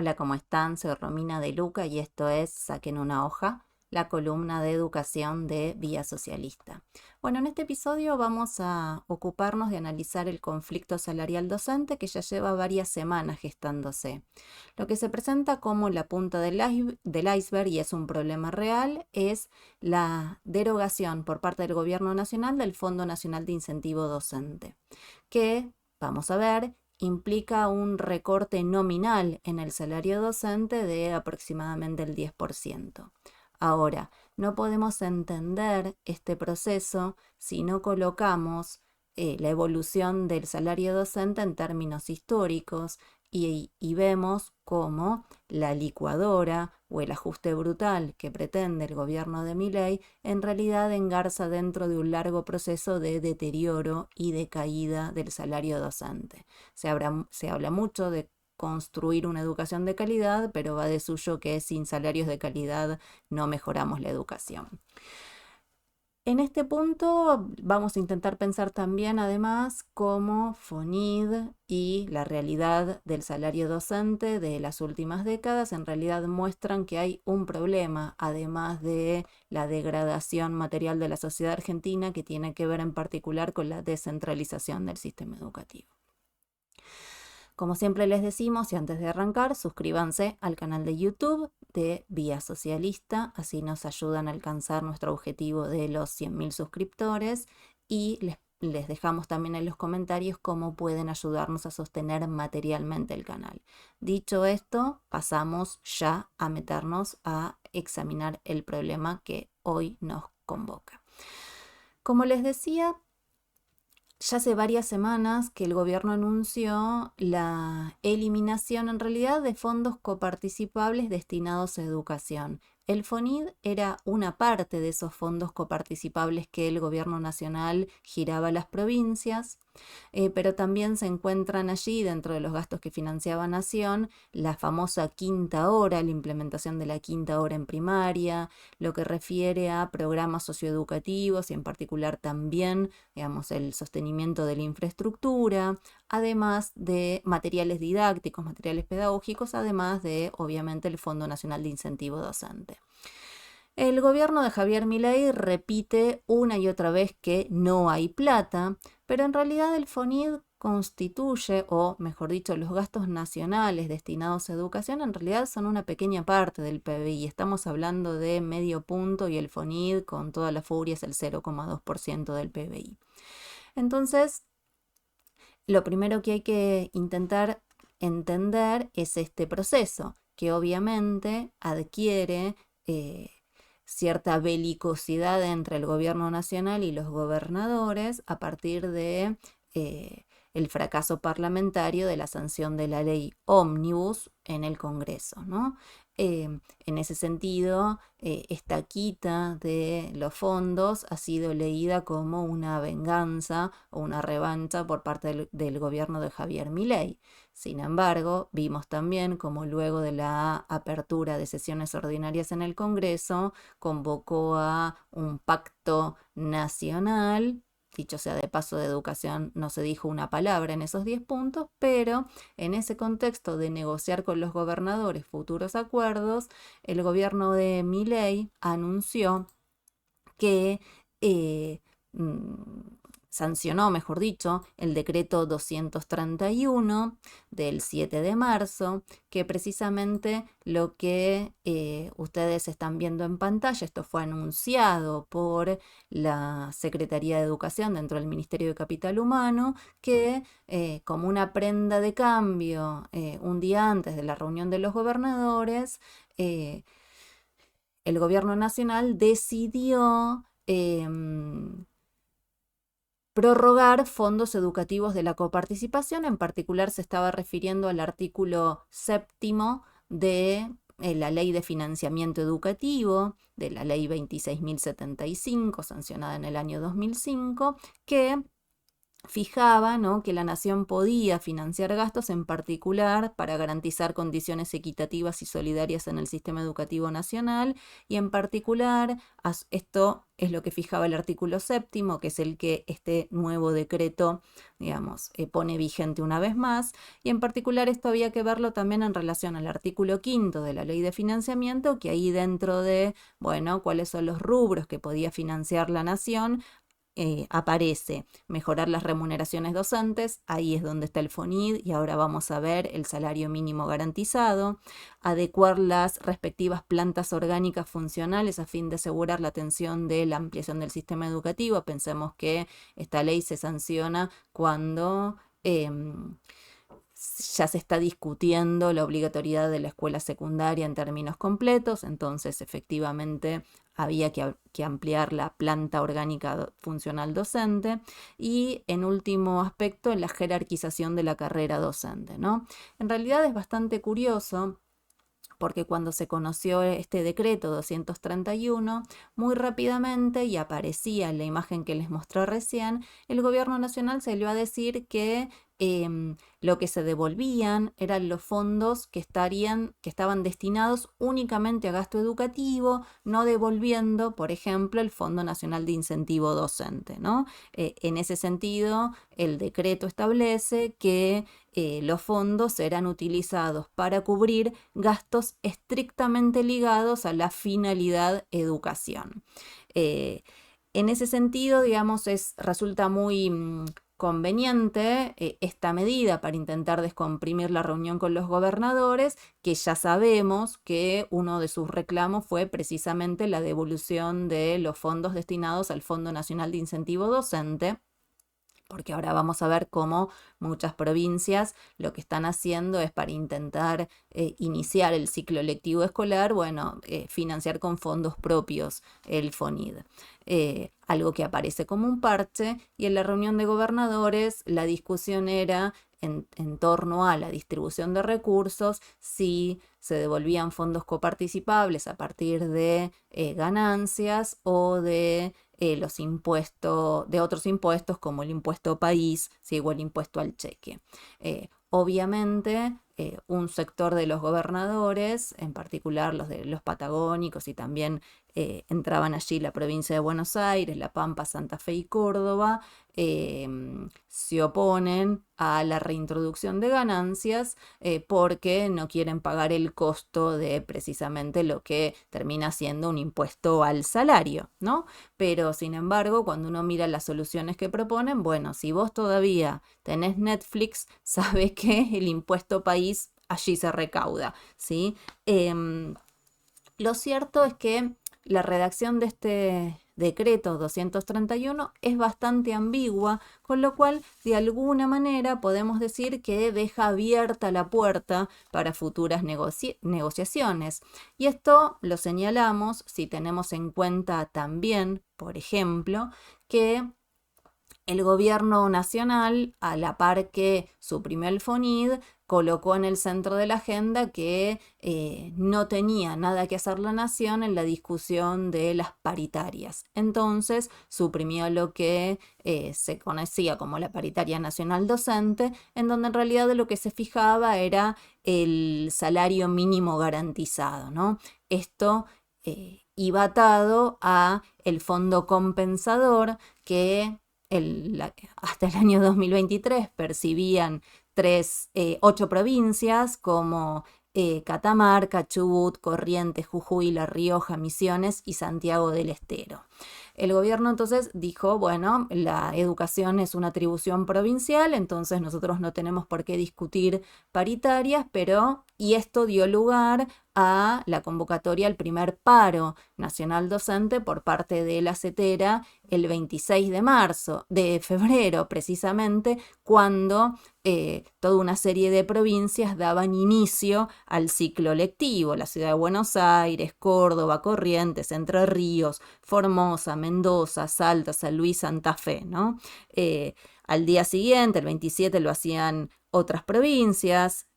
Hola, ¿cómo están? Soy Romina de Luca y esto es Saquen una hoja, la columna de educación de Vía Socialista. Bueno, en este episodio vamos a ocuparnos de analizar el conflicto salarial docente que ya lleva varias semanas gestándose. Lo que se presenta como la punta del iceberg, y es un problema real, es la derogación por parte del Gobierno Nacional del Fondo Nacional de Incentivo Docente, que, vamos a ver, implica un recorte nominal en el salario docente de aproximadamente el 10%. Ahora, no podemos entender este proceso si no colocamos la evolución del salario docente en términos históricos y vemos cómo la licuadora o el ajuste brutal que pretende el gobierno de Milei en realidad engarza dentro de un largo proceso de deterioro y de caída del salario docente. Se habla mucho de construir una educación de calidad, pero va de suyo que sin salarios de calidad no mejoramos la educación. En este punto vamos a intentar pensar también, además, cómo FONID y la realidad del salario docente de las últimas décadas en realidad muestran que hay un problema, además de la degradación material de la sociedad argentina, que tiene que ver en particular con la descentralización del sistema educativo. Como siempre les decimos, y antes de arrancar, suscríbanse al canal de YouTube de Vía Socialista, así nos ayudan a alcanzar nuestro objetivo de los 100.000 suscriptores, y les dejamos también en los comentarios cómo pueden ayudarnos a sostener materialmente el canal. Dicho esto, pasamos ya a meternos a examinar el problema que hoy nos convoca. Como les decía, ya hace varias semanas que el gobierno anunció la eliminación en realidad de fondos coparticipables destinados a educación. El FONID era una parte de esos fondos coparticipables que el gobierno nacional giraba a las provincias, pero también se encuentran allí, dentro de los gastos que financiaba Nación, la famosa quinta hora, la implementación de la quinta hora en primaria, lo que refiere a programas socioeducativos y en particular también, digamos, el sostenimiento de la infraestructura, además de materiales didácticos, materiales pedagógicos, además de, obviamente, el Fondo Nacional de Incentivo Docente. El gobierno de Javier Milei repite una y otra vez que no hay plata, pero en realidad el FONID constituye, o mejor dicho, los gastos nacionales destinados a educación en realidad son una pequeña parte del PBI. Estamos hablando de medio punto y el FONID con toda la furia es el 0,2% del PBI. Entonces, lo primero que hay que intentar entender es este proceso, que obviamente adquiere cierta belicosidad entre el gobierno nacional y los gobernadores a partir de el fracaso parlamentario de la sanción de la ley ómnibus en el Congreso, ¿no? En ese sentido, esta quita de los fondos ha sido leída como una venganza o una revancha por parte del gobierno de Javier Milei. Sin embargo, vimos también como luego de la apertura de sesiones ordinarias en el Congreso, convocó a un pacto nacional. Dicho sea de paso, de educación no se dijo una palabra en esos 10 puntos, pero en ese contexto de negociar con los gobernadores futuros acuerdos, el gobierno de Milei anunció que sancionó, mejor dicho, el decreto 231 del 7 de marzo, que precisamente lo que ustedes están viendo en pantalla, esto fue anunciado por la Secretaría de Educación dentro del Ministerio de Capital Humano, que como una prenda de cambio, un día antes de la reunión de los gobernadores, el gobierno nacional decidió prorrogar fondos educativos de la coparticipación. En particular se estaba refiriendo al artículo 7º de la Ley de Financiamiento Educativo, de la Ley 26.075, sancionada en el año 2005, que fijaba, ¿no?, que la nación podía financiar gastos en particular para garantizar condiciones equitativas y solidarias en el sistema educativo nacional, y en particular esto es lo que fijaba el artículo 7º, que es el que este nuevo decreto, digamos, pone vigente una vez más, y en particular esto había que verlo también en relación al artículo 5º de la Ley de Financiamiento, que ahí dentro de, bueno, cuáles son los rubros que podía financiar la nación, aparece mejorar las remuneraciones docentes, ahí es donde está el FONID, y ahora vamos a ver el salario mínimo garantizado, adecuar las respectivas plantas orgánicas funcionales a fin de asegurar la atención de la ampliación del sistema educativo. Pensemos que esta ley se sanciona cuando ya se está discutiendo la obligatoriedad de la escuela secundaria en términos completos, entonces efectivamente había que ampliar la planta orgánica funcional docente, y en último aspecto la jerarquización de la carrera docente, ¿no? En realidad es bastante curioso porque cuando se conoció este decreto 231, muy rápidamente, y aparecía en la imagen que les mostré recién, el gobierno nacional salió a decir que lo que se devolvían eran los fondos que estaban destinados únicamente a gasto educativo, no devolviendo, por ejemplo, el Fondo Nacional de Incentivo Docente, ¿no? En ese sentido, el decreto establece que los fondos serán utilizados para cubrir gastos estrictamente ligados a la finalidad educación. En ese sentido, digamos, resulta muy conveniente esta medida para intentar descomprimir la reunión con los gobernadores, que ya sabemos que uno de sus reclamos fue precisamente la devolución de los fondos destinados al Fondo Nacional de Incentivo Docente, porque ahora vamos a ver cómo muchas provincias lo que están haciendo es, para intentar iniciar el ciclo lectivo escolar, bueno, financiar con fondos propios el FONID. Algo que aparece como un parche, y en la reunión de gobernadores la discusión era en torno a la distribución de recursos, si se devolvían fondos coparticipables a partir de ganancias o de los impuestos, de otros impuestos como el impuesto país, ¿sí?, o el impuesto al cheque. Obviamente, un sector de los gobernadores, en particular los patagónicos, y también entraban allí la provincia de Buenos Aires, La Pampa, Santa Fe y Córdoba, se oponen a la reintroducción de ganancias porque no quieren pagar el costo de precisamente lo que termina siendo un impuesto al salario, ¿no? Pero sin embargo, cuando uno mira las soluciones que proponen, bueno, si vos todavía tenés Netflix, sabes que el impuesto país allí se recauda, ¿sí? Lo cierto es que la redacción de este decreto 231 es bastante ambigua, con lo cual de alguna manera podemos decir que deja abierta la puerta para futuras negociaciones. Y esto lo señalamos si tenemos en cuenta también, por ejemplo, que el gobierno nacional, a la par que suprimió el FONID, colocó en el centro de la agenda que no tenía nada que hacer la nación en la discusión de las paritarias. Entonces suprimió lo que se conocía como la paritaria nacional docente, en donde en realidad lo que se fijaba era el salario mínimo garantizado, ¿no? Esto iba atado a el fondo compensador que hasta el año 2023 percibían 8 provincias como Catamarca, Chubut, Corrientes, Jujuy, La Rioja, Misiones y Santiago del Estero. El gobierno entonces dijo, bueno, la educación es una atribución provincial, entonces nosotros no tenemos por qué discutir paritarias, y esto dio lugar a la convocatoria al primer paro nacional docente por parte de la CETERA el 26 de febrero, precisamente, cuando toda una serie de provincias daban inicio al ciclo lectivo: la ciudad de Buenos Aires, Córdoba, Corrientes, Entre Ríos, Formosa, Mendoza, Salta, San Luis, Santa Fe, ¿no? Al día siguiente, el 27, lo hacían otras provincias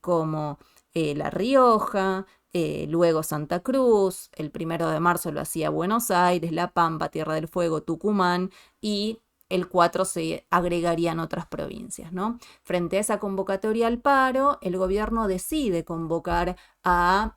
como La Rioja, luego Santa Cruz. El 1 de marzo lo hacía Buenos Aires, La Pampa, Tierra del Fuego, Tucumán, y el 4 se agregarían otras provincias, ¿no? Frente a esa convocatoria al paro, el gobierno decide convocar a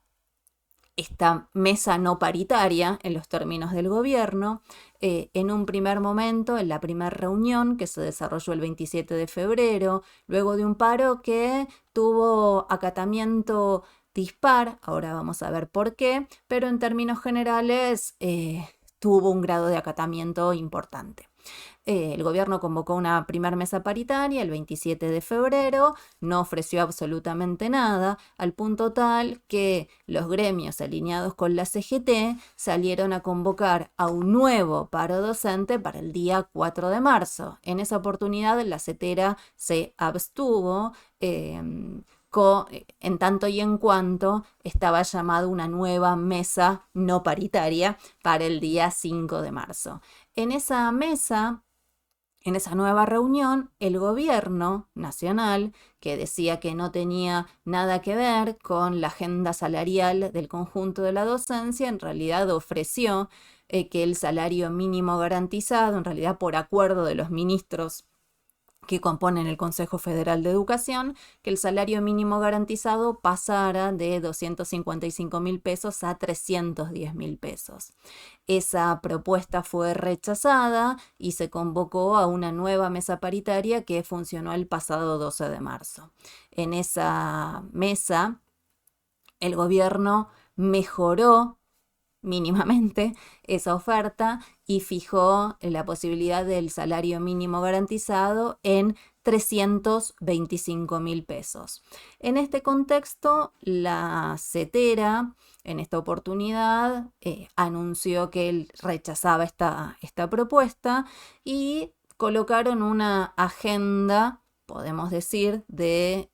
esta mesa no paritaria en los términos del gobierno. En un primer momento, en la primera reunión que se desarrolló el 27 de febrero, luego de un paro que tuvo acatamiento dispar, ahora vamos a ver por qué, pero en términos generales tuvo un grado de acatamiento importante. El gobierno convocó una primera mesa paritaria el 27 de febrero, no ofreció absolutamente nada, al punto tal que los gremios alineados con la CGT salieron a convocar a un nuevo paro docente para el día 4 de marzo. En esa oportunidad la CETERA se abstuvo, en tanto y en cuanto estaba llamada una nueva mesa no paritaria para el día 5 de marzo. En esa mesa, en esa nueva reunión, el gobierno nacional, que decía que no tenía nada que ver con la agenda salarial del conjunto de la docencia, en realidad ofreció que el salario mínimo garantizado, en realidad por acuerdo de los ministros que componen el Consejo Federal de Educación, que el salario mínimo garantizado pasara de 255.000 pesos a 310.000 pesos. Esa propuesta fue rechazada y se convocó a una nueva mesa paritaria que funcionó el pasado 12 de marzo. En esa mesa, el gobierno mejoró mínimamente esa oferta y fijó la posibilidad del salario mínimo garantizado en 325.000 pesos. En este contexto, la CETERA, en esta oportunidad, anunció que él rechazaba esta propuesta y colocaron una agenda, podemos decir, de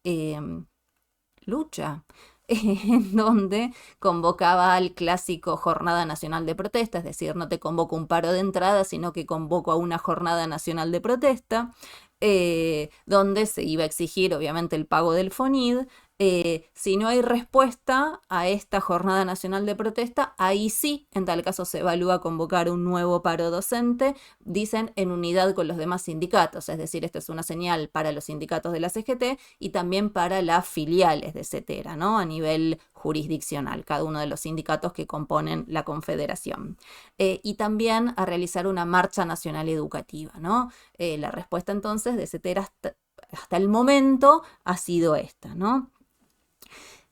lucha, en donde convocaba al clásico Jornada Nacional de Protesta, es decir, no te convoco un paro de entrada, sino que convoco a una Jornada Nacional de Protesta, donde se iba a exigir obviamente el pago del FONID. Si no hay respuesta a esta Jornada Nacional de Protesta, ahí sí, en tal caso se evalúa convocar un nuevo paro docente, dicen en unidad con los demás sindicatos, es decir, esta es una señal para los sindicatos de la CGT y también para las filiales de CETERA, ¿no? A nivel jurisdiccional, cada uno de los sindicatos que componen la confederación. Y también a realizar una marcha nacional educativa, ¿no? La respuesta entonces de CETERA hasta el momento ha sido esta, ¿no?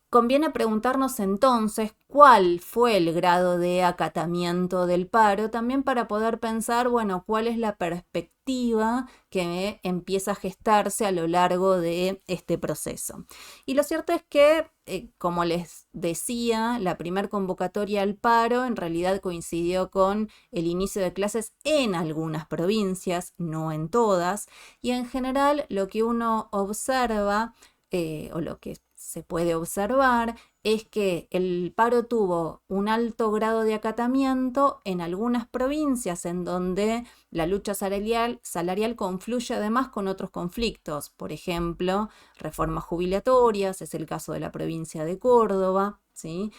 Conviene preguntarnos entonces cuál fue el grado de acatamiento del paro, también para poder pensar, bueno, cuál es la perspectiva que empieza a gestarse a lo largo de este proceso. Y lo cierto es que, como les decía, la primer convocatoria al paro en realidad coincidió con el inicio de clases en algunas provincias, no en todas, y en general lo que uno observa, o lo que se puede observar, es que el paro tuvo un alto grado de acatamiento en algunas provincias en donde la lucha salarial confluye además con otros conflictos, por ejemplo, reformas jubilatorias, es el caso de la provincia de Córdoba, ¿sí?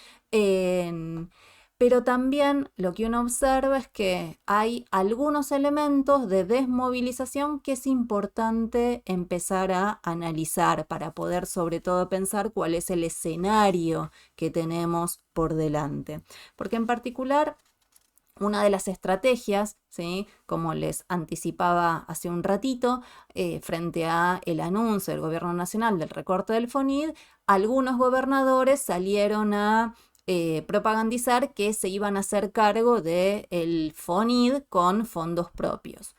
Pero también lo que uno observa es que hay algunos elementos de desmovilización que es importante empezar a analizar para poder sobre todo pensar cuál es el escenario que tenemos por delante. Porque en particular, una de las estrategias, ¿sí?, como les anticipaba hace un ratito, frente a el anuncio del gobierno nacional del recorte del FONID, algunos gobernadores salieron a propagandizar que se iban a hacer cargo del FONID con fondos propios.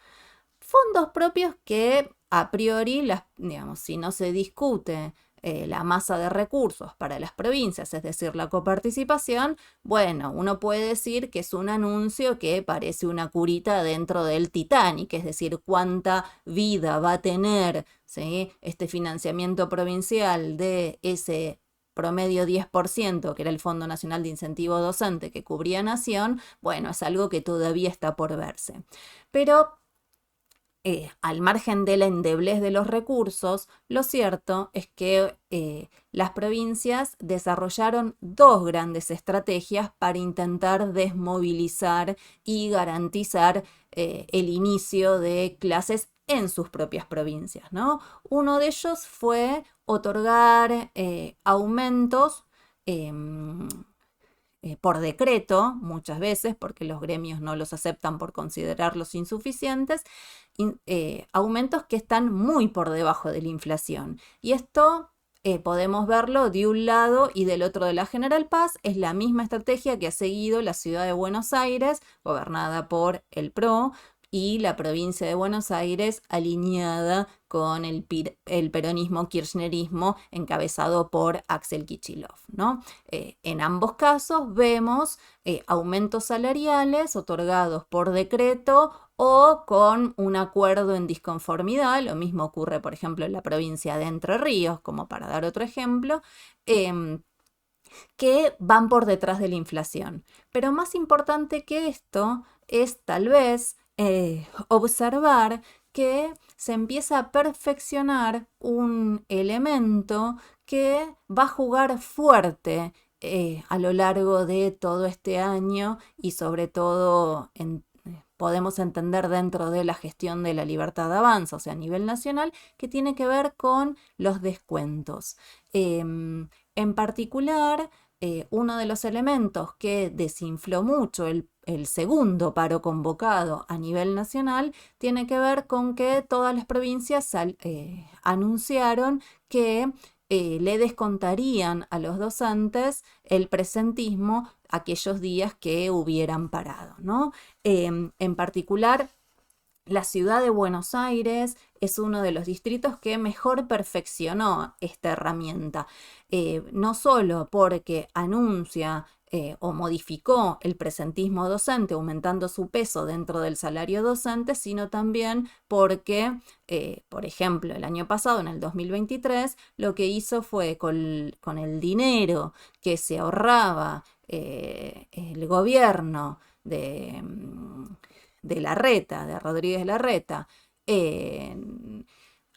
Fondos propios que a priori, digamos, si no se discute la masa de recursos para las provincias, es decir, la coparticipación, bueno, uno puede decir que es un anuncio que parece una curita dentro del Titanic, es decir, cuánta vida va a tener, ¿sí?, este financiamiento provincial de ese promedio 10%, que era el Fondo Nacional de Incentivo Docente que cubría Nación, bueno, es algo que todavía está por verse. Pero al margen de la endeblez de los recursos, lo cierto es que las provincias desarrollaron dos grandes estrategias para intentar desmovilizar y garantizar el inicio de clases en sus propias provincias, ¿no? Uno de ellos fue otorgar aumentos por decreto, muchas veces, porque los gremios no los aceptan por considerarlos insuficientes, aumentos que están muy por debajo de la inflación. Y esto podemos verlo de un lado y del otro de la General Paz. Es la misma estrategia que ha seguido la ciudad de Buenos Aires, gobernada por el PRO, y la provincia de Buenos Aires alineada con el peronismo kirchnerismo encabezado por Axel Kicillof, ¿no? En ambos casos vemos aumentos salariales otorgados por decreto o con un acuerdo en disconformidad. Lo mismo ocurre, por ejemplo, en la provincia de Entre Ríos, como para dar otro ejemplo, que van por detrás de la inflación. Pero más importante que esto es tal vez observar que se empieza a perfeccionar un elemento que va a jugar fuerte a lo largo de todo este año y sobre todo podemos entender dentro de la gestión de la Libertad Avanza, o sea, a nivel nacional, que tiene que ver con los descuentos. En particular, uno de los elementos que desinfló mucho el segundo paro convocado a nivel nacional tiene que ver con que todas las provincias anunciaron que le descontarían a los docentes el presentismo aquellos días que hubieran parado, ¿no? En particular, la ciudad de Buenos Aires es uno de los distritos que mejor perfeccionó esta herramienta, no solo porque anuncia o modificó el presentismo docente aumentando su peso dentro del salario docente, sino también porque, por ejemplo, el año pasado, en el 2023, lo que hizo fue con el dinero que se ahorraba el gobierno de Larreta, de Rodríguez Larreta,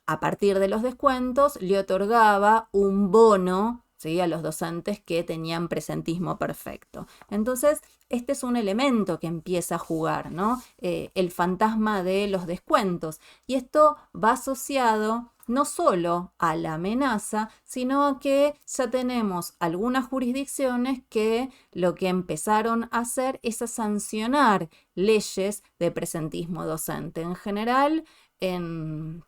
a partir de los descuentos, le otorgaba un bono, ¿sí?, a los docentes que tenían presentismo perfecto. Entonces, este es un elemento que empieza a jugar, ¿no? El fantasma de los descuentos. Y esto va asociado no solo a la amenaza, sino a que ya tenemos algunas jurisdicciones que lo que empezaron a hacer es a sancionar leyes de presentismo docente. En general, en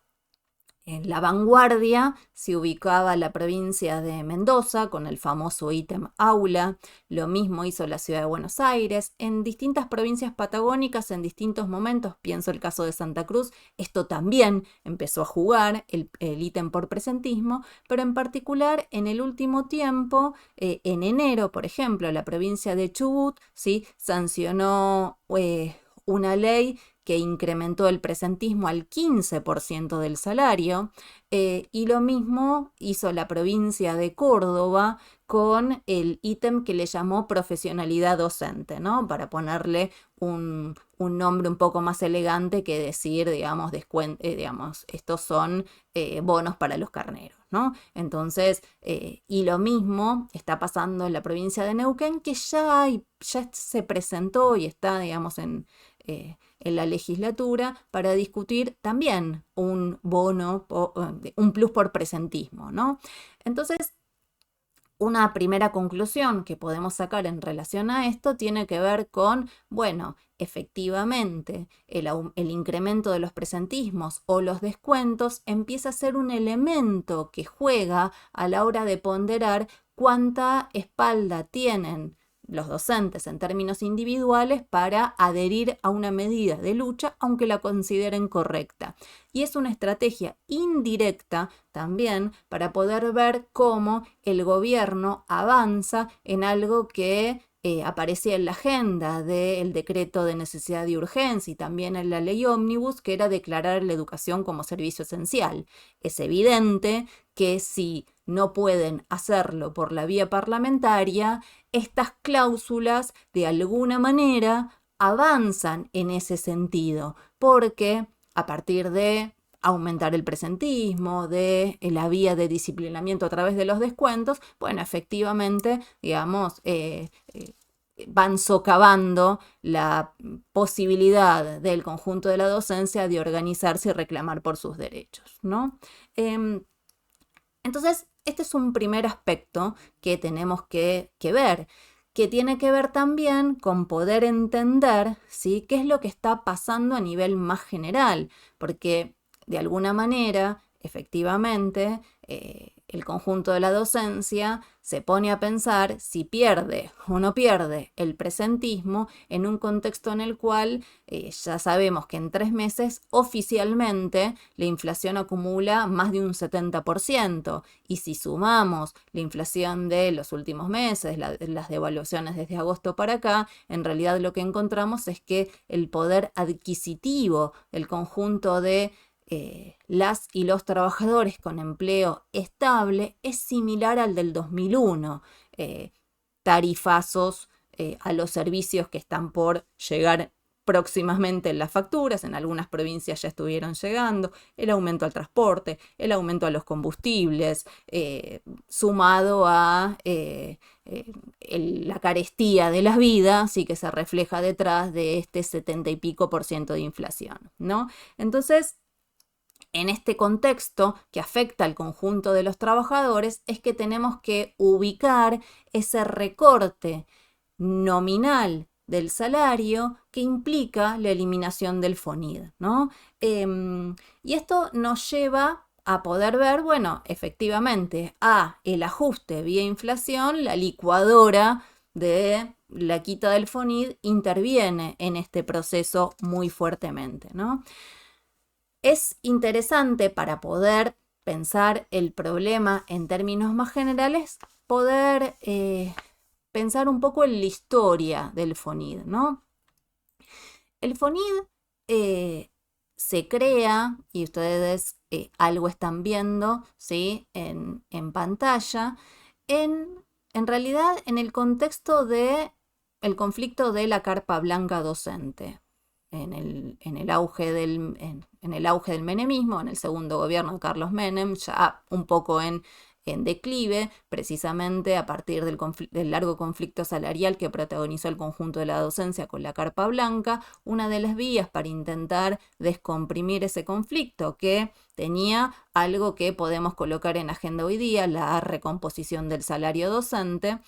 la vanguardia se ubicaba la provincia de Mendoza con el famoso ítem aula. Lo mismo hizo la ciudad de Buenos Aires. En distintas provincias patagónicas, en distintos momentos, pienso el caso de Santa Cruz, esto también empezó a jugar el ítem por presentismo, pero en particular en el último tiempo, en enero, por ejemplo, la provincia de Chubut, ¿sí?, sancionó una ley que incrementó el presentismo al 15% del salario, y lo mismo hizo la provincia de Córdoba con el ítem que le llamó profesionalidad docente, ¿no? Para ponerle un nombre un poco más elegante que decir, digamos, estos son bonos para los carneros, ¿no? Entonces, y lo mismo está pasando en la provincia de Neuquén, que ya se presentó y está, digamos, en la legislatura para discutir también un bono, un plus por presentismo, ¿no? Entonces, una primera conclusión que podemos sacar en relación a esto tiene que ver con, bueno, efectivamente, el incremento de los presentismos o los descuentos empieza a ser un elemento que juega a la hora de ponderar cuánta espalda tienen los docentes en términos individuales para adherir a una medida de lucha, aunque la consideren correcta. Y es una estrategia indirecta también para poder ver cómo el gobierno avanza en algo que aparecía en la agenda del decreto de necesidad y urgencia y también en la ley ómnibus, que era declarar la educación como servicio esencial. Es evidente que si no pueden hacerlo por la vía parlamentaria, estas cláusulas de alguna manera avanzan en ese sentido, porque a partir de aumentar el presentismo, de la vía de disciplinamiento a través de los descuentos, bueno, efectivamente, digamos, van socavando la posibilidad del conjunto de la docencia de organizarse y reclamar por sus derechos, ¿no? Entonces, este es un primer aspecto que tenemos que ver, que tiene que ver también con poder entender, ¿sí?, qué es lo que está pasando a nivel más general, porque de alguna manera, efectivamente, el conjunto de la docencia se pone a pensar si pierde o no pierde el presentismo en un contexto en el cual ya sabemos que en 3 meses oficialmente la inflación acumula más de un 70%, y si sumamos la inflación de los últimos meses, las devaluaciones desde agosto para acá, en realidad lo que encontramos es que el poder adquisitivo del conjunto de las y los trabajadores con empleo estable es similar al del 2001. Tarifazos a los servicios que están por llegar próximamente en las facturas, en algunas provincias ya estuvieron llegando, el aumento al transporte, el aumento a los combustibles, sumado a la carestía de la vida, sí, que se refleja detrás de este 70 y pico % de inflación, ¿no? Entonces, en este contexto que afecta al conjunto de los trabajadores es que tenemos que ubicar ese recorte nominal del salario que implica la eliminación del FONID, ¿no? Y esto nos lleva a poder ver, bueno, efectivamente, el ajuste vía inflación, la licuadora de la quita del FONID interviene en este proceso muy fuertemente, ¿no? Es interesante, para poder pensar el problema en términos más generales, poder pensar un poco en la historia del FONID, ¿no? El FONID se crea, y ustedes algo están viendo, ¿sí?, en pantalla, en realidad en el contexto del conflicto de la carpa blanca docente, en el auge del menemismo, en el segundo gobierno de Carlos Menem, ya un poco en declive, precisamente a partir del largo conflicto salarial que protagonizó el conjunto de la docencia con la carpa blanca. Una de las vías para intentar descomprimir ese conflicto, que tenía algo que podemos colocar en agenda hoy día, la recomposición del salario docente,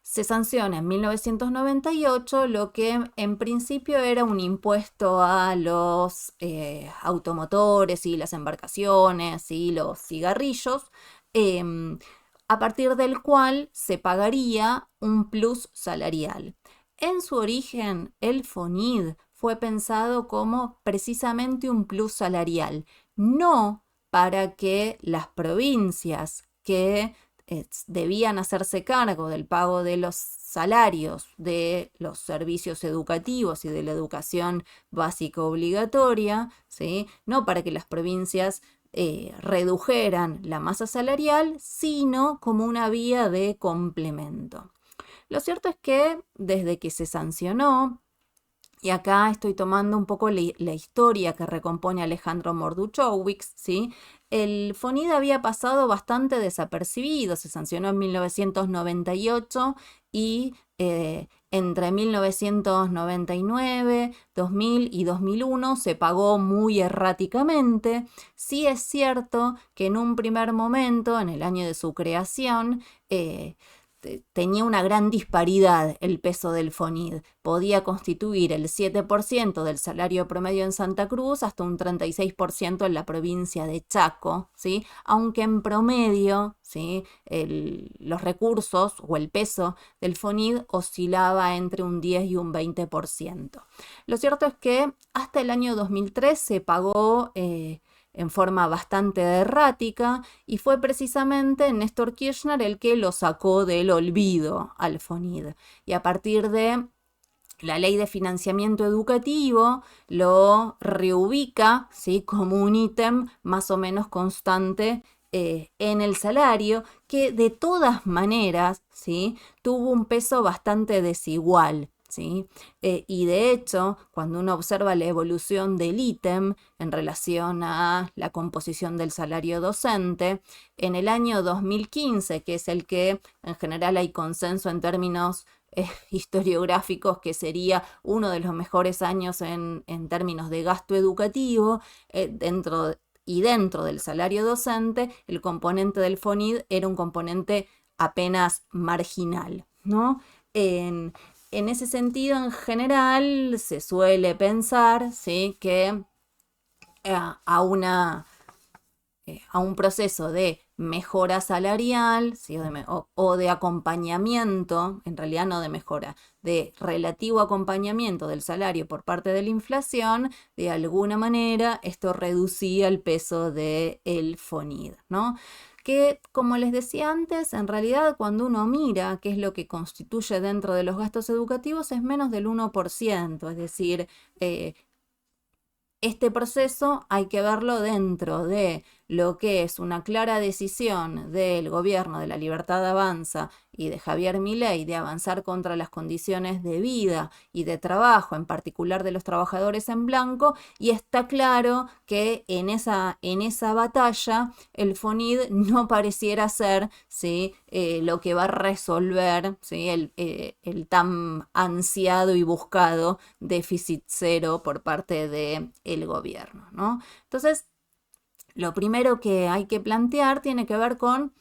se sanciona en 1998 lo que en principio era un impuesto a los automotores y las embarcaciones y los cigarrillos, a partir del cual se pagaría un plus salarial. En su origen, el FONID fue pensado como precisamente un plus salarial, no para que las provincias que debían hacerse cargo del pago de los salarios de los servicios educativos y de la educación básica obligatoria, ¿sí?, no para que las provincias redujeran la masa salarial, sino como una vía de complemento. Lo cierto es que desde que se sancionó, y acá estoy tomando un poco la historia que recompone Alejandro Morduchowicz, ¿sí?, el FONID había pasado bastante desapercibido. Se sancionó en 1998 y entre 1999, 2000 y 2001 se pagó muy erráticamente. Sí es cierto que en un primer momento, en el año de su creación, tenía una gran disparidad el peso del FONID. Podía constituir el 7% del salario promedio en Santa Cruz hasta un 36% en la provincia de Chaco, ¿sí?, aunque en promedio, ¿sí?, los recursos o el peso del FONID oscilaba entre un 10 y un 20%. Lo cierto es que hasta el año 2003 se pagó en forma bastante errática, y fue precisamente Néstor Kirchner el que lo sacó del olvido al FONID. Y a partir de la ley de financiamiento educativo lo reubica, ¿sí?, como un ítem más o menos constante en el salario, que de todas maneras, ¿sí?, tuvo un peso bastante desigual, ¿sí? Y de hecho, cuando uno observa la evolución del ítem en relación a la composición del salario docente, en el año 2015, que es el que en general hay consenso en términos historiográficos, que sería uno de los mejores años en términos de gasto educativo, dentro del salario docente, el componente del FONID era un componente apenas marginal, ¿no? En ese sentido, en general, se suele pensar, ¿sí?, que a un proceso de mejora salarial, ¿sí?, o de acompañamiento, en realidad no de mejora, de relativo acompañamiento del salario por parte de la inflación, de alguna manera esto reducía el peso del FONID, ¿no? Que, como les decía antes, en realidad cuando uno mira qué es lo que constituye dentro de los gastos educativos es menos del 1%, es decir, este proceso hay que verlo dentro de lo que es una clara decisión del gobierno de La Libertad Avanza y de Javier Milei de avanzar contra las condiciones de vida y de trabajo, en particular de los trabajadores en blanco, y está claro que en esa batalla el FONID no pareciera ser, ¿sí?, lo que va a resolver, ¿sí?, el tan ansiado y buscado déficit cero por parte del gobierno, ¿no? Entonces, lo primero que hay que plantear tiene que ver con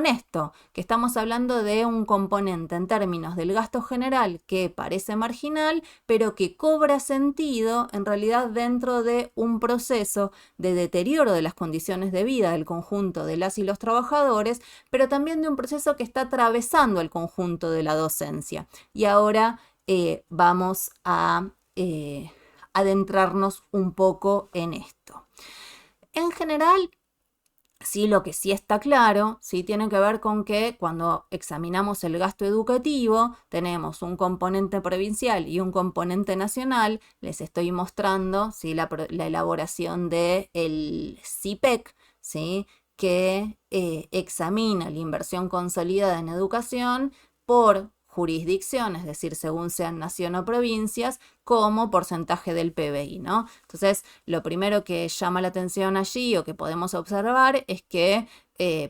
esto, que estamos hablando de un componente en términos del gasto general que parece marginal, pero que cobra sentido en realidad dentro de un proceso de deterioro de las condiciones de vida del conjunto de las y los trabajadores, pero también de un proceso que está atravesando el conjunto de la docencia. Y ahora vamos a adentrarnos un poco en esto. En general, sí, lo que sí está claro, sí tiene que ver con que cuando examinamos el gasto educativo, tenemos un componente provincial y un componente nacional. Les estoy mostrando, ¿sí?, la elaboración del CIPEC, ¿sí?, que examina la inversión consolidada en educación por jurisdicción, es decir, según sean nación o provincias, como porcentaje del PBI, ¿no? Entonces, lo primero que llama la atención allí o que podemos observar es que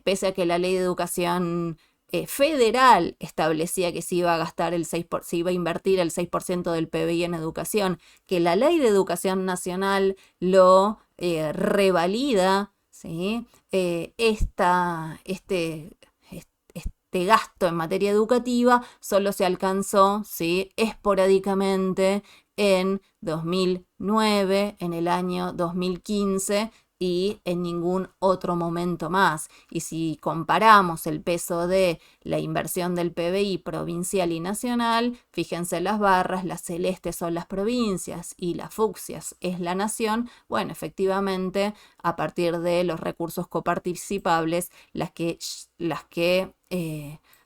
pese a que la ley de educación federal establecía que se iba a gastar se iba a invertir el 6% del PBI en educación, que la ley de educación nacional lo revalida, ¿sí? Este gasto en materia educativa solo se alcanzó, ¿sí?, esporádicamente en 2009, en el año 2015 y en ningún otro momento más. Y si comparamos el peso de la inversión del PBI provincial y nacional, fíjense las barras, las celestes son las provincias y las fucsias es la nación. Bueno, efectivamente, a partir de los recursos coparticipables, las que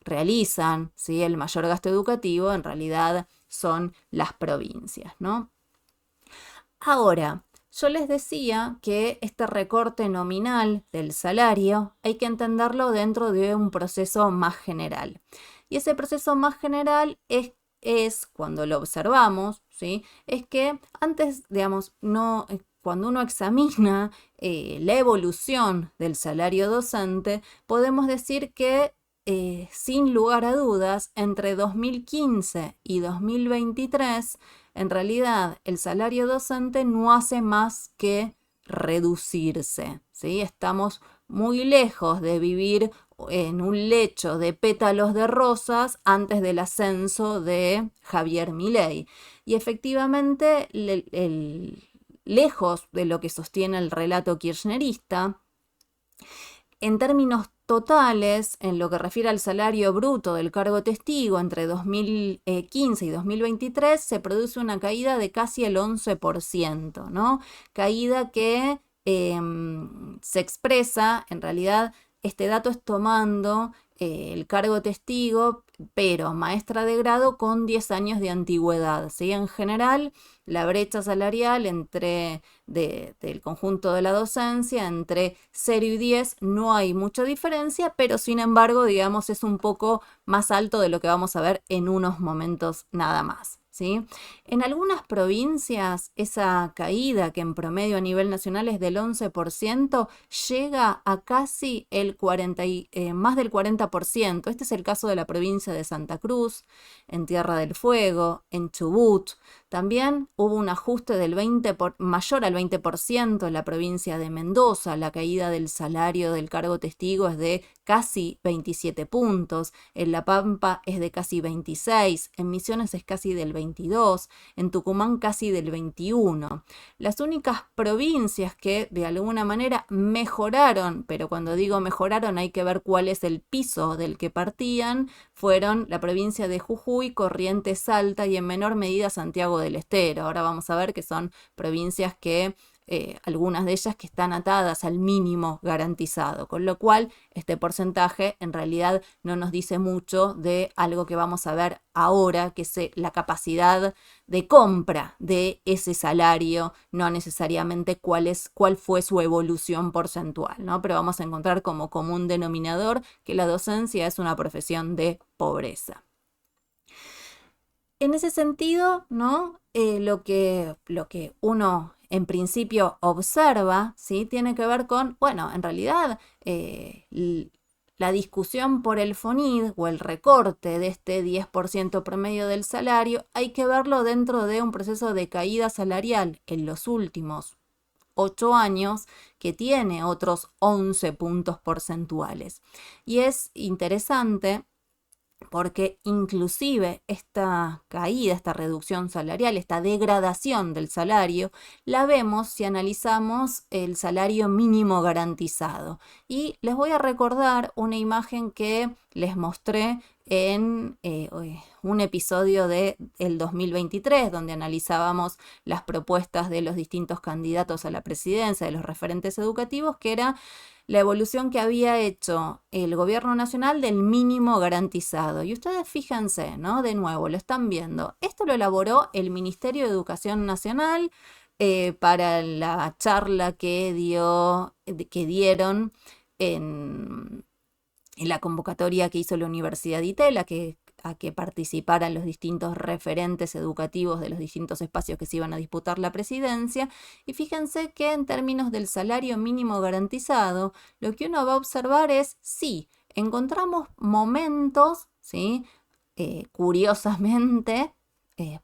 realizan, ¿sí?, el mayor gasto educativo en realidad son las provincias, ¿no? Ahora, yo les decía que este recorte nominal del salario hay que entenderlo dentro de un proceso más general. Y ese proceso más general es cuando lo observamos, ¿sí?, es que antes, digamos, cuando uno examina la evolución del salario docente, podemos decir que sin lugar a dudas, entre 2015 y 2023, en realidad el salario docente no hace más que reducirse, ¿sí? Estamos muy lejos de vivir en un lecho de pétalos de rosas antes del ascenso de Javier Milei. Y efectivamente, lejos de lo que sostiene el relato kirchnerista, en términos totales, en lo que refiere al salario bruto del cargo testigo entre 2015 y 2023, se produce una caída de casi el 11%, ¿no? Caída que se expresa, en realidad, este dato es tomando el cargo testigo, pero maestra de grado con 10 años de antigüedad, ¿sí? En general, la brecha salarial del conjunto de la docencia entre 0 y 10 no hay mucha diferencia, pero sin embargo, digamos, es un poco más alto de lo que vamos a ver en unos momentos nada más, ¿sí? En algunas provincias esa caída, que en promedio a nivel nacional es del 11%, llega a casi más del 40%. Este es el caso de la provincia de Santa Cruz, en Tierra del Fuego, en Chubut. También hubo un ajuste del mayor al 20% en la provincia de Mendoza. La caída del salario del cargo testigo es de casi 27 puntos. En La Pampa es de casi 26. En Misiones es casi del 22. En Tucumán casi del 21. Las únicas provincias que de alguna manera mejoraron, pero cuando digo mejoraron hay que ver cuál es el piso del que partían, fueron la provincia de Jujuy, Corrientes, Salta y en menor medida Santiago del Estero. Ahora vamos a ver que son provincias que algunas de ellas que están atadas al mínimo garantizado, con lo cual este porcentaje en realidad no nos dice mucho de algo que vamos a ver ahora, que es la capacidad de compra de ese salario, no necesariamente cuál fue su evolución porcentual, ¿no? Pero vamos a encontrar como común denominador que la docencia es una profesión de pobreza. En ese sentido, ¿no? Lo que uno en principio observa, ¿sí? Tiene que ver con, bueno, en realidad la discusión por el FONID o el recorte de este 10% promedio del salario, hay que verlo dentro de un proceso de caída salarial en los últimos 8 años que tiene otros 11 puntos porcentuales. Y es interesante porque inclusive esta caída, esta reducción salarial, esta degradación del salario, la vemos si analizamos el salario mínimo garantizado. Y les voy a recordar una imagen que les mostré en un episodio del 2023, donde analizábamos las propuestas de los distintos candidatos a la presidencia, de los referentes educativos, que era la evolución que había hecho el gobierno nacional del mínimo garantizado. Y ustedes fíjense, ¿no? De nuevo, lo están viendo. Esto lo elaboró el Ministerio de Educación Nacional para la charla que dieron en la convocatoria que hizo la Universidad ITEL, a que participaran los distintos referentes educativos de los distintos espacios que se iban a disputar la presidencia. Y fíjense que en términos del salario mínimo garantizado, lo que uno va a observar es, sí, encontramos momentos, ¿sí? Curiosamente,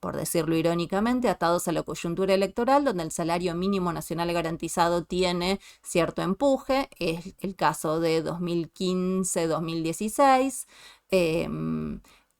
por decirlo irónicamente, atados a la coyuntura electoral, donde el salario mínimo nacional garantizado tiene cierto empuje. Es el caso de 2015-2016.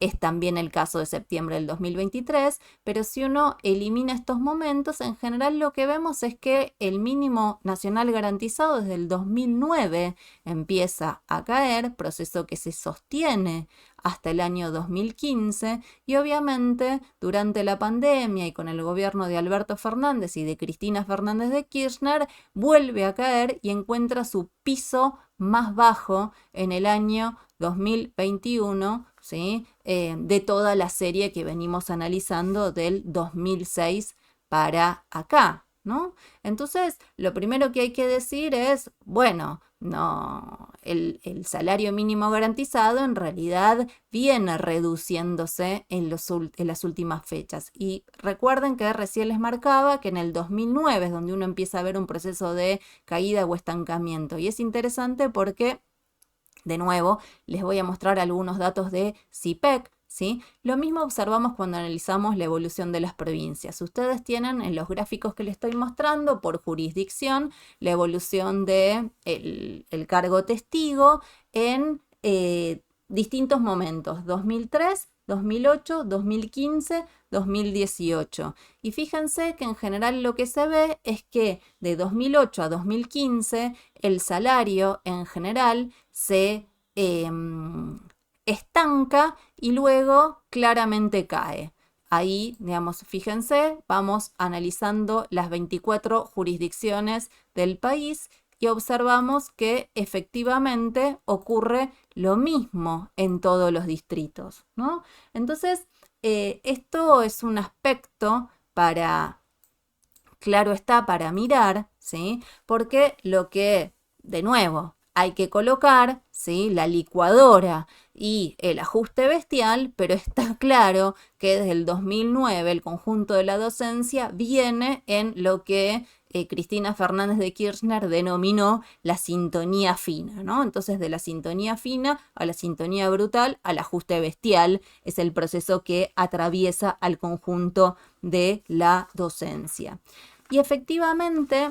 Es también el caso de septiembre del 2023, pero si uno elimina estos momentos, en general lo que vemos es que el mínimo nacional garantizado desde el 2009 empieza a caer, proceso que se sostiene hasta el año 2015, y obviamente durante la pandemia y con el gobierno de Alberto Fernández y de Cristina Fernández de Kirchner, vuelve a caer y encuentra su piso más bajo en el año 2021, ¿sí? De toda la serie que venimos analizando del 2006 para acá, ¿no? Entonces, lo primero que hay que decir es, bueno, no, el salario mínimo garantizado en realidad viene reduciéndose en las últimas fechas. Y recuerden que recién les marcaba que en el 2009 es donde uno empieza a ver un proceso de caída o estancamiento. Y es interesante porque, de nuevo, les voy a mostrar algunos datos de CIPEC, ¿sí? Lo mismo observamos cuando analizamos la evolución de las provincias. Ustedes tienen en los gráficos que les estoy mostrando por jurisdicción la evolución del cargo testigo en distintos momentos: 2003, 2008, 2015, 2018. Y fíjense que en general lo que se ve es que de 2008 a 2015 el salario en general se estanca y luego claramente cae. Ahí, digamos, fíjense, vamos analizando las 24 jurisdicciones del país y observamos que efectivamente ocurre lo mismo en todos los distritos, ¿no? Entonces, esto es un aspecto claro está, para mirar, ¿sí? Porque lo que, de nuevo, hay que colocar, ¿sí?, la licuadora y el ajuste bestial, pero está claro que desde el 2009 el conjunto de la docencia viene en lo que Cristina Fernández de Kirchner denominó la sintonía fina, ¿no? Entonces, de la sintonía fina a la sintonía brutal al ajuste bestial es el proceso que atraviesa al conjunto de la docencia. Y efectivamente,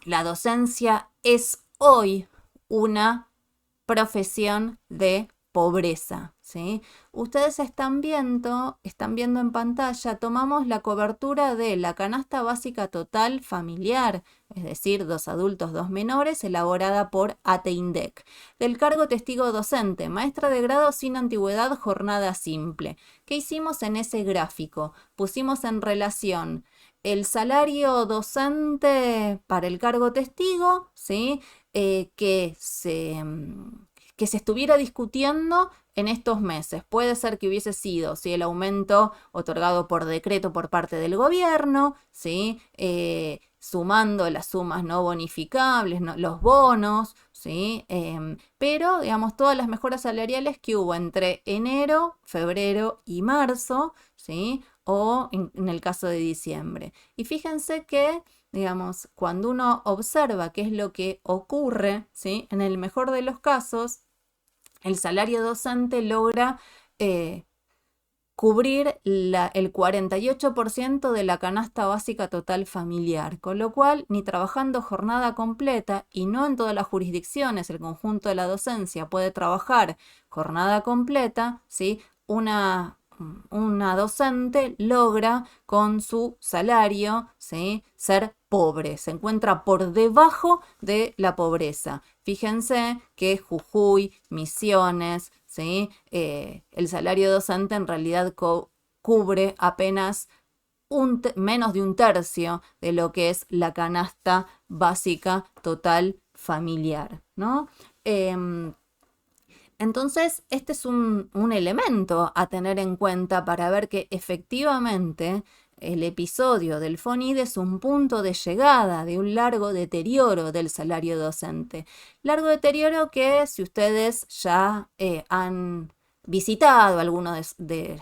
la docencia es hoy una profesión de pobreza, ¿sí? Ustedes están viendo en pantalla, tomamos la cobertura de la canasta básica total familiar, es decir, 2 adultos, 2 menores, elaborada por ATEINDEC. Del cargo testigo docente, maestra de grado sin antigüedad, jornada simple. ¿Qué hicimos en ese gráfico? Pusimos en relación el salario docente para el cargo testigo, ¿sí?, que se estuviera discutiendo en estos meses. Puede ser que hubiese sido, ¿sí?, el aumento otorgado por decreto por parte del gobierno, ¿sí?, sumando las sumas no bonificables, los bonos, ¿sí? Pero, digamos, todas las mejoras salariales que hubo entre enero, febrero y marzo, ¿sí?, o en el caso de diciembre. Y fíjense que, digamos, cuando uno observa qué es lo que ocurre, ¿sí?, en el mejor de los casos, el salario docente logra cubrir el 48% de la canasta básica total familiar, con lo cual ni trabajando jornada completa, y no en todas las jurisdicciones el conjunto de la docencia puede trabajar jornada completa, ¿sí?, una docente logra con su salario, ¿sí?, ser pobre, se encuentra por debajo de la pobreza. Fíjense que Jujuy, Misiones, ¿sí?, el salario docente en realidad cubre apenas menos de un tercio de lo que es la canasta básica total familiar, ¿no? Entonces, este es un elemento a tener en cuenta para ver que efectivamente el episodio del FONID es un punto de llegada de un largo deterioro del salario docente. Largo deterioro que, si ustedes ya han visitado alguno de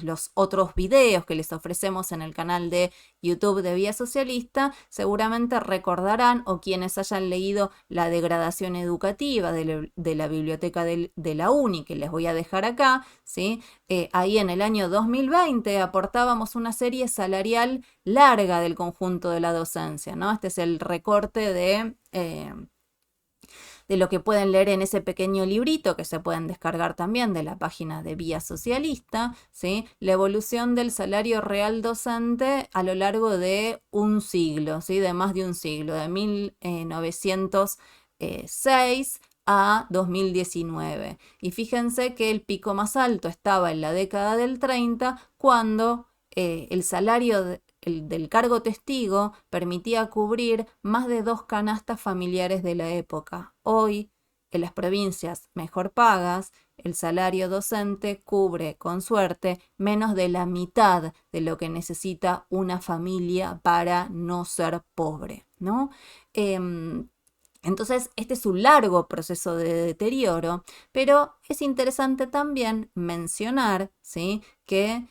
los otros videos que les ofrecemos en el canal de YouTube de Vía Socialista, seguramente recordarán, o quienes hayan leído La degradación educativa de la biblioteca de la UNI, que les voy a dejar acá, ¿sí? Ahí en el año 2020 aportábamos una serie salarial larga del conjunto de la docencia, ¿no? Este es el recorte de lo que pueden leer en ese pequeño librito que se pueden descargar también de la página de Vía Socialista, ¿sí?, la evolución del salario real docente a lo largo de un siglo, ¿sí?, de más de un siglo, de 1906 a 2019. Y fíjense que el pico más alto estaba en la década del 30, cuando el salario del cargo testigo permitía cubrir más de 2 canastas familiares de la época. Hoy, en las provincias mejor pagas, el salario docente cubre, con suerte, menos de la mitad de lo que necesita una familia para no ser pobre, ¿no? Entonces, este es un largo proceso de deterioro, pero es interesante también mencionar, ¿sí?, que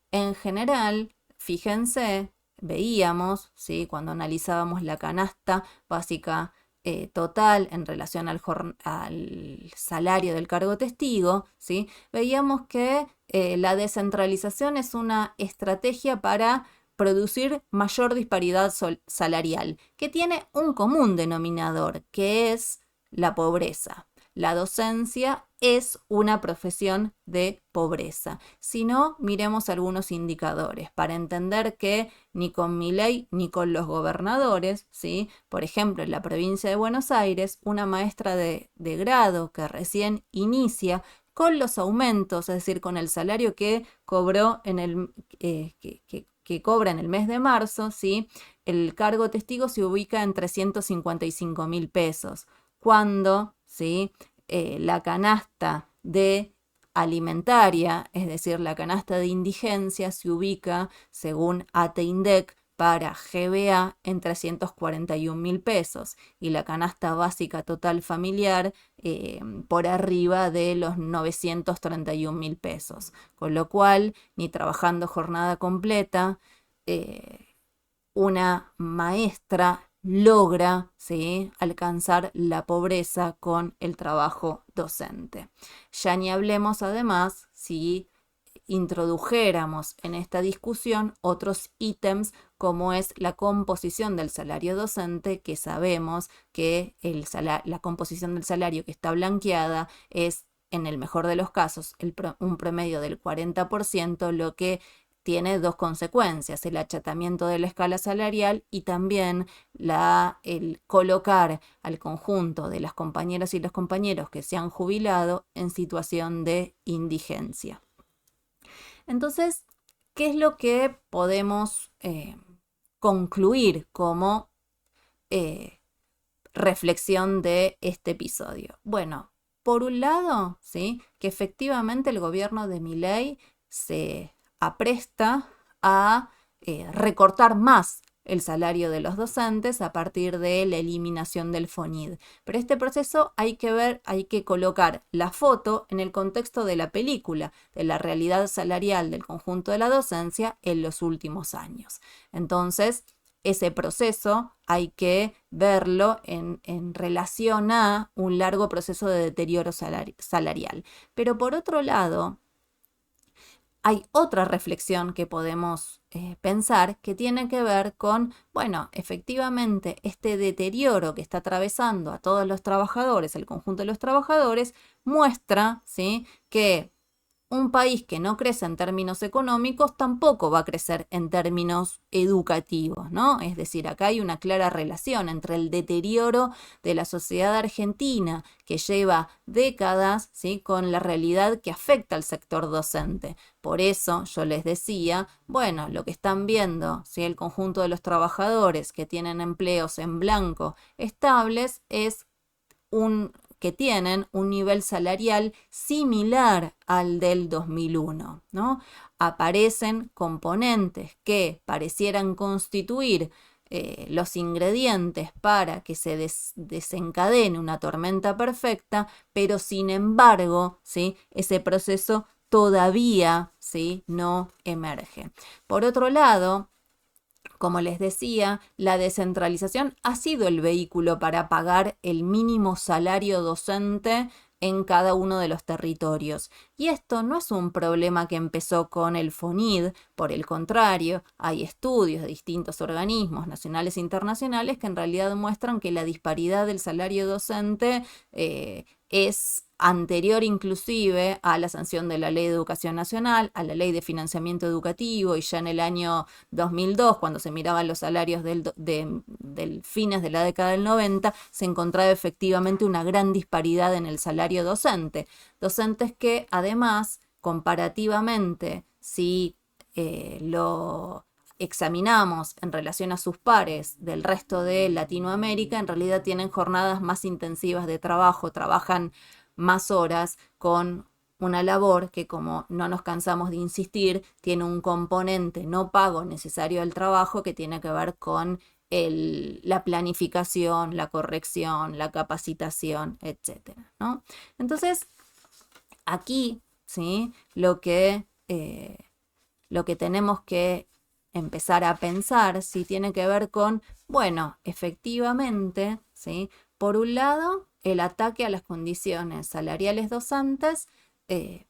en general, fíjense, veíamos, ¿sí?, cuando analizábamos la canasta básica total en relación al salario del cargo testigo, ¿sí?, veíamos que la descentralización es una estrategia para producir mayor disparidad salarial, que tiene un común denominador, que es la pobreza. La docencia es una profesión de pobreza. Si no, miremos algunos indicadores para entender que ni con Milei ni con los gobernadores, ¿sí?, por ejemplo, en la provincia de Buenos Aires, una maestra de grado que recién inicia, con los aumentos, es decir, con el salario que cobró que cobra en el mes de marzo, ¿sí?, el cargo testigo se ubica en 355.000 pesos, cuando, ¿sí?, la canasta de alimentaria, es decir, la canasta de indigencia, se ubica, según ATEINDEC, para GBA en 341.000 pesos y la canasta básica total familiar por arriba de los 931.000 pesos. Con lo cual, ni trabajando jornada completa, una maestra logra, ¿sí?, alcanzar la pobreza con el trabajo docente. Ya ni hablemos además si introdujéramos en esta discusión otros ítems como es la composición del salario docente, que sabemos que la composición del salario que está blanqueada es, en el mejor de los casos, un promedio del 40%, lo que tiene dos consecuencias: el achatamiento de la escala salarial y también el colocar al conjunto de las compañeras y los compañeros que se han jubilado en situación de indigencia. Entonces, ¿qué es lo que podemos concluir como reflexión de este episodio? Bueno, por un lado, ¿sí?, que efectivamente el gobierno de Milei se apresta a recortar más el salario de los docentes a partir de la eliminación del FONID. Pero este proceso hay que colocar la foto en el contexto de la película, de la realidad salarial del conjunto de la docencia en los últimos años. Entonces, ese proceso hay que verlo en relación a un largo proceso de deterioro salarial. Pero por otro lado, hay otra reflexión que podemos pensar que tiene que ver con, bueno, efectivamente este deterioro que está atravesando a todos los trabajadores, el conjunto de los trabajadores, muestra, ¿sí?, que un país que no crece en términos económicos tampoco va a crecer en términos educativos, ¿no? Es decir, acá hay una clara relación entre el deterioro de la sociedad argentina, que lleva décadas, ¿sí?, con la realidad que afecta al sector docente. Por eso yo les decía, bueno, lo que están viendo, ¿sí?, el conjunto de los trabajadores que tienen empleos en blanco estables es que tienen un nivel salarial similar al del 2001, ¿no? Aparecen componentes que parecieran constituir los ingredientes para que se desencadene una tormenta perfecta, pero sin embargo, ¿sí?, ese proceso todavía, ¿sí?, no emerge. Por otro lado, como les decía, la descentralización ha sido el vehículo para pagar el mínimo salario docente en cada uno de los territorios. Y esto no es un problema que empezó con el FONID, por el contrario, hay estudios de distintos organismos nacionales e internacionales que en realidad muestran que la disparidad del salario docente es anterior inclusive a la sanción de la Ley de Educación Nacional, a la Ley de Financiamiento Educativo, y ya en el año 2002, cuando se miraban los salarios del fines de la década del 90, se encontraba efectivamente una gran disparidad en el salario docente. Docentes que además, comparativamente, si lo examinamos en relación a sus pares del resto de Latinoamérica, en realidad tienen jornadas más intensivas de trabajo, trabajan más horas con una labor que, como no nos cansamos de insistir, tiene un componente no pago necesario del trabajo que tiene que ver con la planificación, la corrección, la capacitación, etc., ¿no? Entonces, aquí, ¿sí?, lo que tenemos que empezar a pensar, ¿sí?, tiene que ver con, bueno, efectivamente, ¿sí?, por un lado, el ataque a las condiciones salariales docentes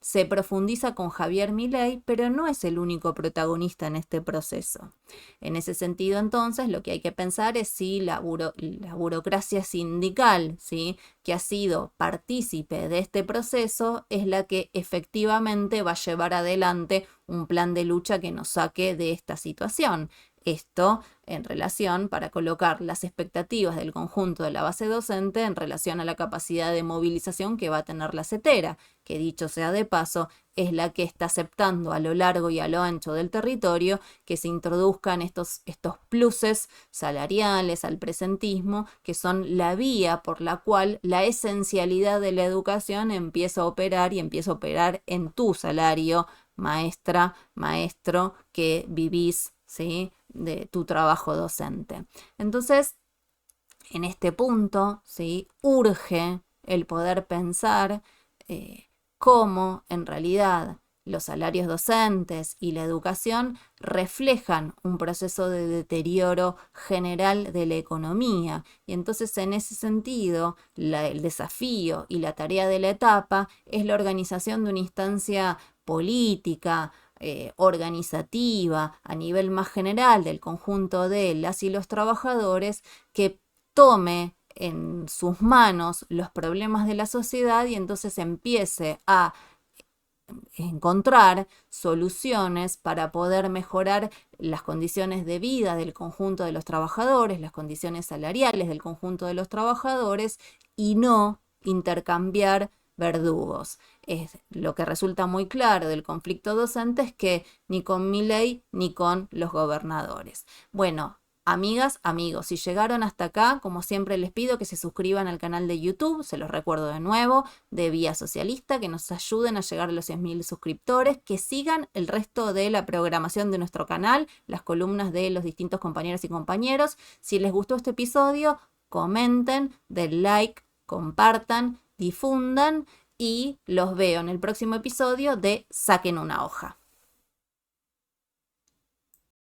se profundiza con Javier Milei, pero no es el único protagonista en este proceso. En ese sentido, entonces, lo que hay que pensar es si la burocracia sindical, ¿sí?, que ha sido partícipe de este proceso, es la que efectivamente va a llevar adelante un plan de lucha que nos saque de esta situación. Esto en relación para colocar las expectativas del conjunto de la base docente en relación a la capacidad de movilización que va a tener la CETERA, que dicho sea de paso, es la que está aceptando a lo largo y a lo ancho del territorio que se introduzcan estos pluses salariales al presentismo, que son la vía por la cual la esencialidad de la educación empieza a operar y empieza a operar en tu salario, maestra, maestro, que vivís, ¿sí?, de tu trabajo docente. Entonces, en este punto, ¿sí?, urge el poder pensar cómo en realidad los salarios docentes y la educación reflejan un proceso de deterioro general de la economía. Y entonces, en ese sentido, el desafío y la tarea de la etapa es la organización de una instancia política, organizativa, a nivel más general del conjunto de las y los trabajadores, que tome en sus manos los problemas de la sociedad y entonces empiece a encontrar soluciones para poder mejorar las condiciones de vida del conjunto de los trabajadores, las condiciones salariales del conjunto de los trabajadores, y no intercambiar verdugos. Lo que resulta muy claro del conflicto docente es que ni con Milei ni con los gobernadores. Bueno, amigas, amigos, si llegaron hasta acá, como siempre les pido que se suscriban al canal de YouTube, se los recuerdo de nuevo, de Vía Socialista, que nos ayuden a llegar a los 100.000 suscriptores, que sigan el resto de la programación de nuestro canal, las columnas de los distintos compañeros y compañeros. Si les gustó este episodio, comenten, den like, compartan, difundan, y los veo en el próximo episodio de Saquen una hoja.